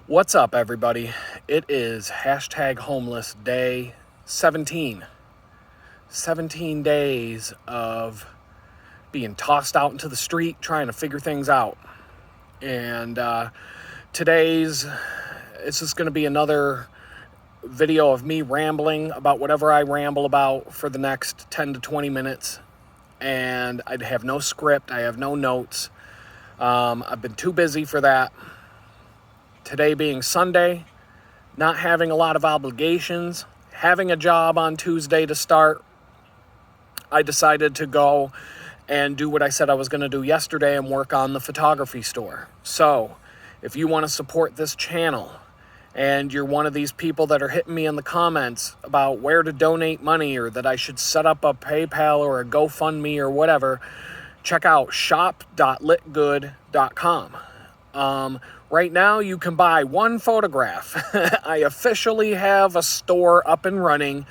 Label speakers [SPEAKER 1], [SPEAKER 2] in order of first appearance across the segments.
[SPEAKER 1] What's up, everybody? It is hashtag homeless day 17. 17 days of being tossed out into the street trying to figure things out. And it's just going to be another video of me rambling about whatever I ramble about for the next 10 to 20 minutes. And I have no script, I have no notes. I've been too busy for that. Today being Sunday, not having a lot of obligations, having a job on Tuesday to start, I decided to go and do what I said I was going to do yesterday and work on the photography store. So, if you want to support this channel and you're one of these people that are hitting me in the comments about where to donate money or that I should set up a PayPal or a GoFundMe or whatever, check out shop.litgood.com. Right now, you can buy one photograph. I officially have a store up and running.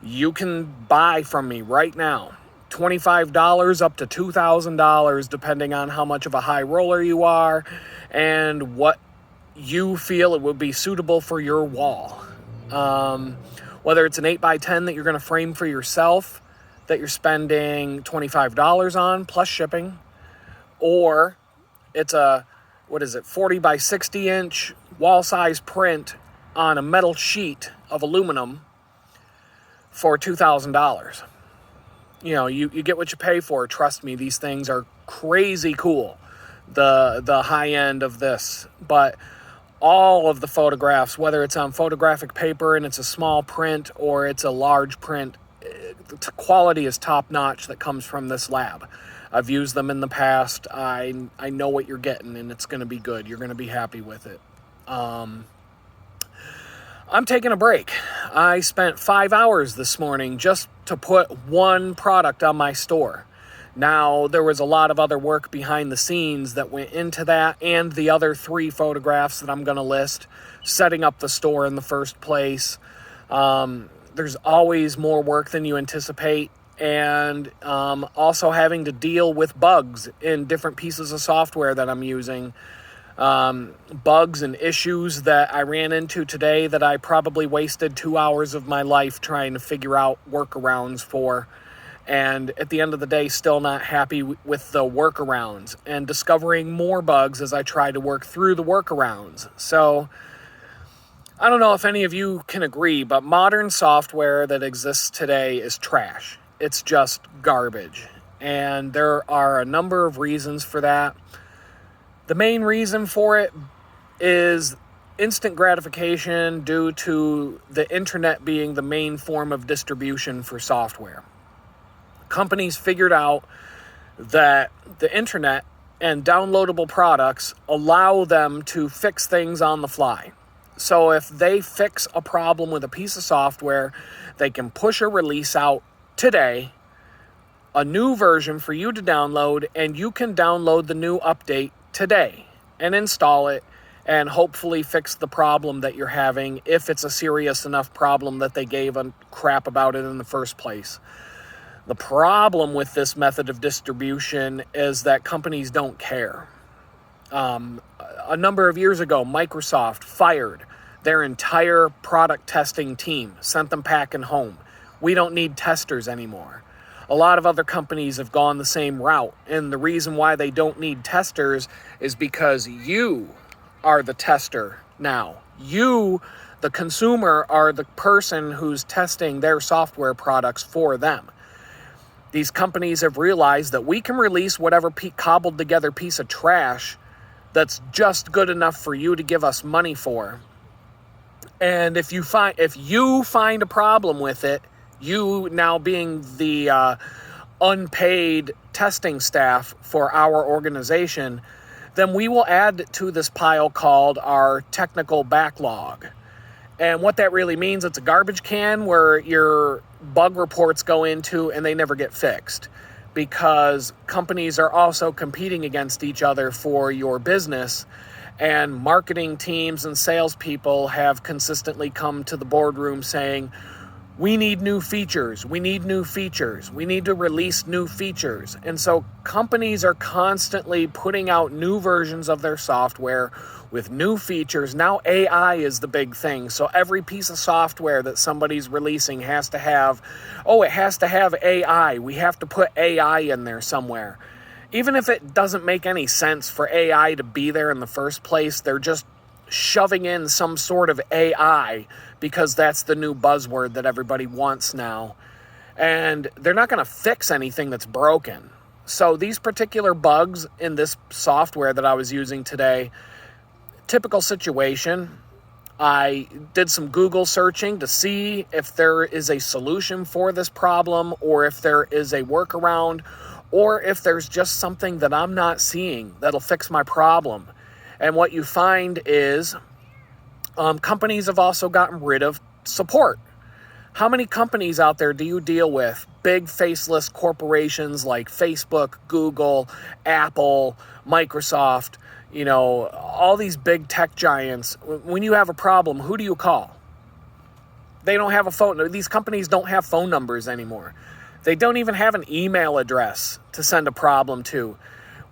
[SPEAKER 1] You can buy from me right now. $25 up to $2,000, depending on how much of a high roller you are and what you feel it would be suitable for your wall. Whether it's an 8x10 that you're going to frame for yourself, that you're spending $25 on plus shipping, or it's a 40 by 60 inch wall size print on a metal sheet of aluminum for $2,000. You know, you get what you pay for. Trust me, these things are crazy cool, the high end of this. But all of the photographs, whether it's on photographic paper and it's a small print or it's a large print, the quality is top notch that comes from this lab. I've used them in the past. I know what you're getting, and it's going to be good. You're going to be happy with it. I'm taking a break. I spent 5 hours this morning just to put one product on my store. Now, there was a lot of other work behind the scenes that went into that and the other 3 photographs that I'm going to list, setting up the store in the first place. There's always more work than you anticipate. And also having to deal with bugs in different pieces of software that I'm using. Bugs and issues that I ran into today that I probably wasted 2 hours of my life trying to figure out workarounds for. And at the end of the day, still not happy with the workarounds. And discovering more bugs as I try to work through the workarounds. So, I don't know if any of you can agree, but modern software that exists today is trash. It's just garbage. And there are a number of reasons for that. The main reason for it is instant gratification due to the internet being the main form of distribution for software. Companies figured out that the internet and downloadable products allow them to fix things on the fly. So if they fix a problem with a piece of software, they can push a release out today, a new version for you to download, and you can download the new update today and install it and hopefully fix the problem that you're having if it's a serious enough problem that they gave a crap about it in the first place. The problem with this method of distribution is that companies don't care. A number of years ago, Microsoft fired their entire product testing team, sent them packing home. We don't need testers anymore. A lot of other companies have gone the same route, and the reason why they don't need testers is because you are the tester now. You, the consumer, are the person who's testing their software products for them. These companies have realized that we can release whatever cobbled together piece of trash that's just good enough for you to give us money for. And if you find a problem with it, you now being the unpaid testing staff for our organization, then we will add to this pile called our technical backlog. And what that really means, it's a garbage can where your bug reports go into and they never get fixed, because companies are also competing against each other for your business, and marketing teams and salespeople have consistently come to the boardroom saying, we need new features. We need new features. We need to release new features. And so companies are constantly putting out new versions of their software with new features. Now AI is the big thing. So every piece of software that somebody's releasing has to have, it has to have AI. We have to put AI in there somewhere. Even if it doesn't make any sense for AI to be there in the first place, they're just shoving in some sort of AI because that's the new buzzword that everybody wants now. And they're not going to fix anything that's broken. So these particular bugs in this software that I was using today, typical situation, I did some Google searching to see if there is a solution for this problem or if there is a workaround or if there's just something that I'm not seeing that'll fix my problem. And what you find is companies have also gotten rid of support. How many companies out there do you deal with? Big faceless corporations like Facebook, Google, Apple, Microsoft, all these big tech giants. When you have a problem, who do you call? They don't have a phone. These companies don't have phone numbers anymore. They don't even have an email address to send a problem to.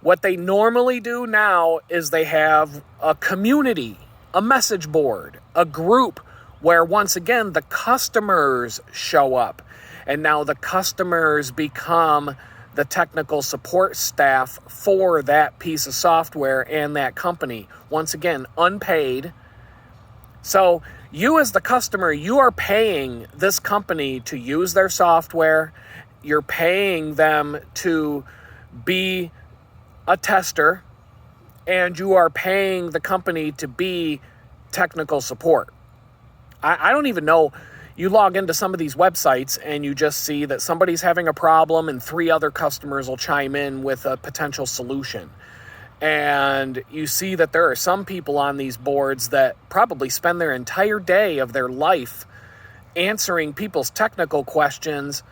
[SPEAKER 1] What they normally do now is they have a community, a message board, a group where once again the customers show up. And now the customers become the technical support staff for that piece of software and that company. Once again, unpaid. So you as the customer, you are paying this company to use their software. You're paying them to be a tester, and you are paying the company to be technical support. I don't even know. You log into some of these websites and you just see that somebody's having a problem and 3 other customers will chime in with a potential solution. And you see that there are some people on these boards that probably spend their entire day of their life answering people's technical questions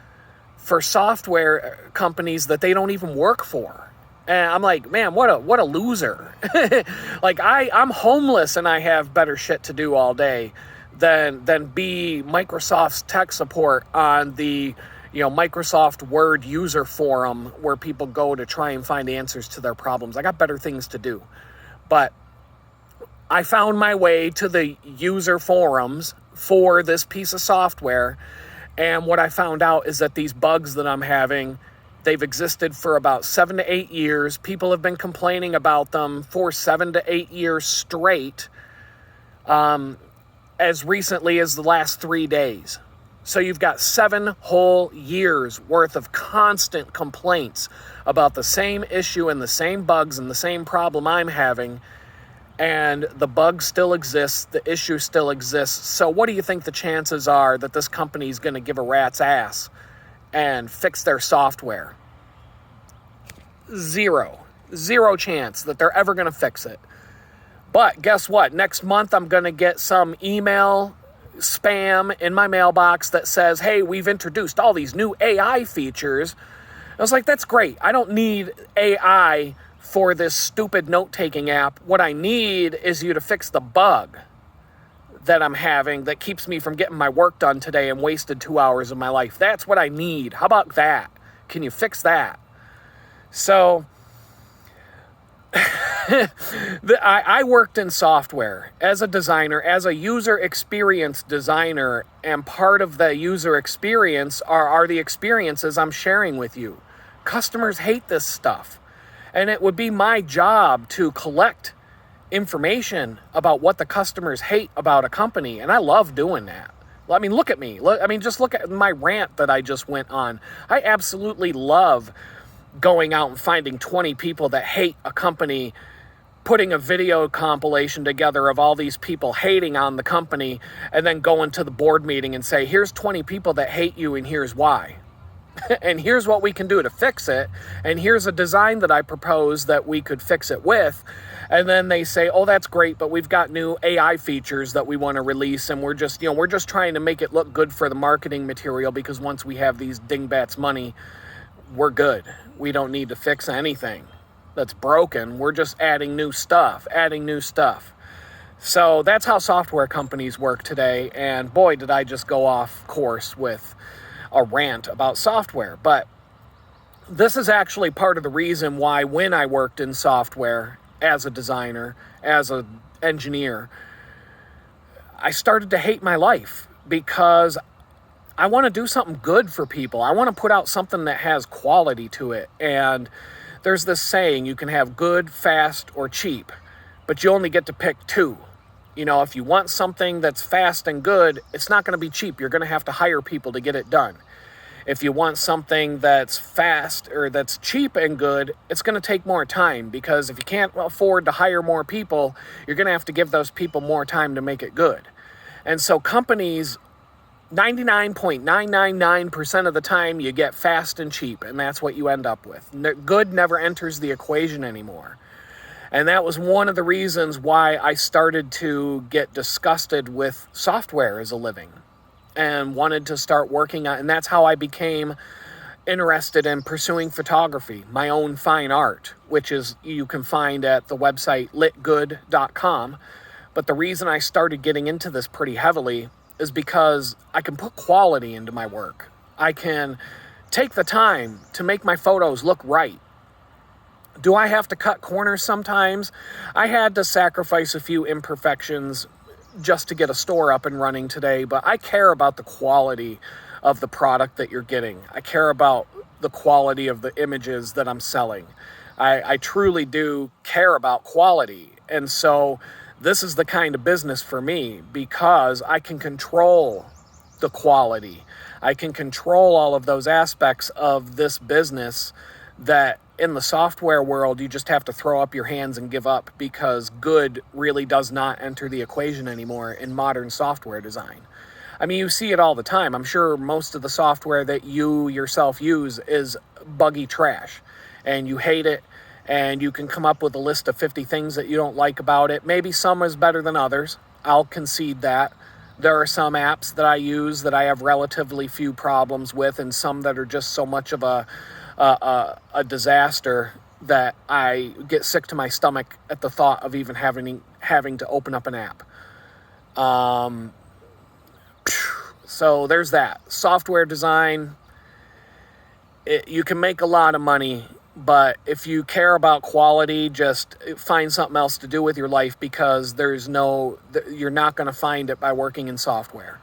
[SPEAKER 1] for software companies that they don't even work for. And I'm like, man, what a loser. Like I'm homeless and I have better shit to do all day than be Microsoft's tech support on the Microsoft Word user forum where people go to try and find answers to their problems. I got better things to do. But I found my way to the user forums for this piece of software, and what I found out is that these bugs that I'm having, they've existed for about 7 to 8 years. People have been complaining about them for 7 to 8 years straight, as recently as the last 3 days. So you've got 7 whole years worth of constant complaints about the same issue and the same bugs and the same problem I'm having. And the bug still exists, the issue still exists. So what do you think the chances are that this company is going to give a rat's ass and fix their software? Zero chance that they're ever going to fix it. But guess what? Next month I'm going to get some email spam in my mailbox that says, hey, we've introduced all these new AI features. I was like, that's great. I don't need AI for this stupid note-taking app. What I need is you to fix the bug that I'm having that keeps me from getting my work done today and wasted 2 hours of my life. That's what I need. How about that? Can you fix that? So I worked in software as a designer, as a user experience designer, and part of the user experience are the experiences I'm sharing with you. Customers hate this stuff. And it would be my job to collect information about what the customers hate about a company. And I love doing that. I mean, look at me. Just look at my rant that I just went on. I absolutely love going out and finding 20 people that hate a company, putting a video compilation together of all these people hating on the company, and then going to the board meeting and say, here's 20 people that hate you and here's why. And here's what we can do to fix it. And here's a design that I propose that we could fix it with. And then they say, oh, that's great, but we've got new AI features that we want to release. And we're just trying to make it look good for the marketing material, because once we have these dingbats money, we're good. We don't need to fix anything that's broken. We're just adding new stuff. So that's how software companies work today. And boy, did I just go off course with a rant about software. But this is actually part of the reason why when I worked in software as a designer, as an engineer, I started to hate my life because I want to do something good for people. I want to put out something that has quality to it. And there's this saying, you can have good, fast, or cheap, but you only get to pick two. You know, if you want something that's fast and good, it's not going to be cheap. You're going to have to hire people to get it done. If you want something that's fast or that's cheap and good, it's going to take more time, because if you can't afford to hire more people, you're going to have to give those people more time to make it good. And so companies, 99.999% of the time, you get fast and cheap, and that's what you end up with. Good never enters the equation anymore. And that was one of the reasons why I started to get disgusted with software as a living and wanted to start working on, and that's how I became interested in pursuing photography, my own fine art, which is you can find at the website litgood.com. But the reason I started getting into this pretty heavily is because I can put quality into my work. I can take the time to make my photos look right. Do I have to cut corners sometimes? I had to sacrifice a few imperfections just to get a store up and running today, but I care about the quality of the product that you're getting. I care about the quality of the images that I'm selling. I truly do care about quality. And so this is the kind of business for me, because I can control the quality. I can control all of those aspects of this business that in the software world, you just have to throw up your hands and give up, because good really does not enter the equation anymore in modern software design. I mean, you see it all the time. I'm sure most of the software that you yourself use is buggy trash, and you hate it, and you can come up with a list of 50 things that you don't like about it. Maybe some is better than others. I'll concede that. There are some apps that I use that I have relatively few problems with, and some that are just so much of a disaster that I get sick to my stomach at the thought of even having to open up an app. So there's that. Software design, you can make a lot of money, but if you care about quality, just find something else to do with your life, because you're not going to find it by working in software.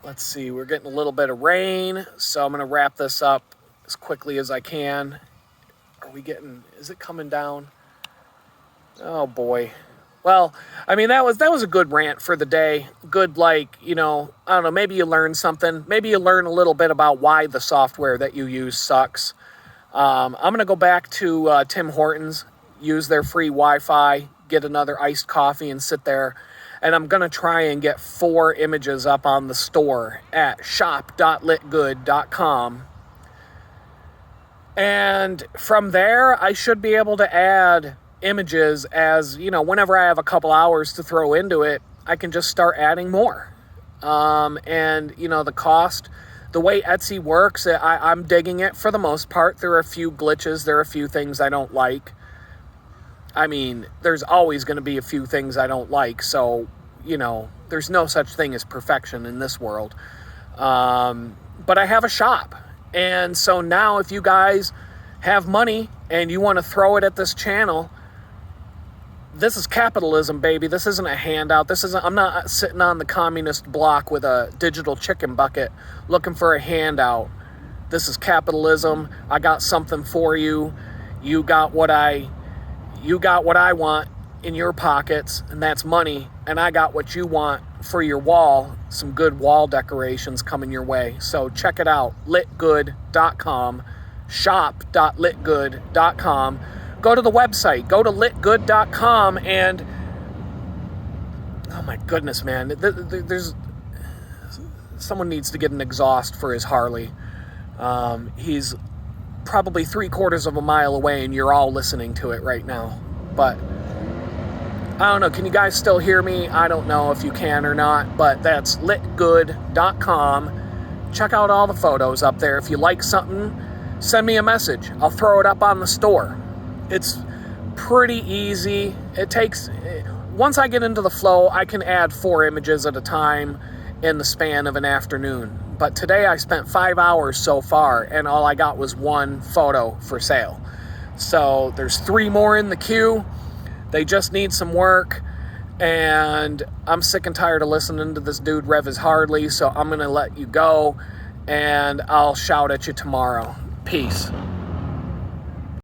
[SPEAKER 1] Let's see, we're getting a little bit of rain, so I'm going to wrap this up as quickly as I can. Is it coming down? Oh boy. Well, I mean, that was a good rant for the day. Good, I don't know, maybe you learn something. Maybe you learn a little bit about why the software that you use sucks. I'm going to go back to Tim Hortons, use their free Wi-Fi, get another iced coffee and sit there. And I'm going to try and get 4 images up on the store at shop.litgood.com. And from there, I should be able to add images as, whenever I have a couple hours to throw into it, I can just start adding more. And the cost, the way Etsy works, I'm digging it for the most part. There are a few glitches. There are a few things I don't like. I mean, there's always going to be a few things I don't like. So, there's no such thing as perfection in this world. But I have a shop. And so now if you guys have money and you want to throw it at this channel, this is capitalism, baby. This isn't a handout. I'm not sitting on the communist block with a digital chicken bucket looking for a handout. This is capitalism. I got something for you. You got what I want in your pockets, and that's money. And I got what you want for your wall. Some good wall decorations coming your way. So check it out, litgood.com, shop.litgood.com. Go to the website, go to litgood.com, and oh my goodness, man, there's someone needs to get an exhaust for his Harley. He's probably 3/4 of a mile away, and you're all listening to it right now. But I don't know, can you guys still hear me? I don't know if you can or not, but that's litgood.com. Check out all the photos up there. If you like something, send me a message. I'll throw it up on the store. It's pretty easy. Once I get into the flow, I can add 4 images at a time in the span of an afternoon. But today I spent 5 hours so far, and all I got was 1 photo for sale. So there's 3 more in the queue. They just need some work, and I'm sick and tired of listening to this dude rev his Harley, so I'm going to let you go, and I'll shout at you tomorrow. Peace.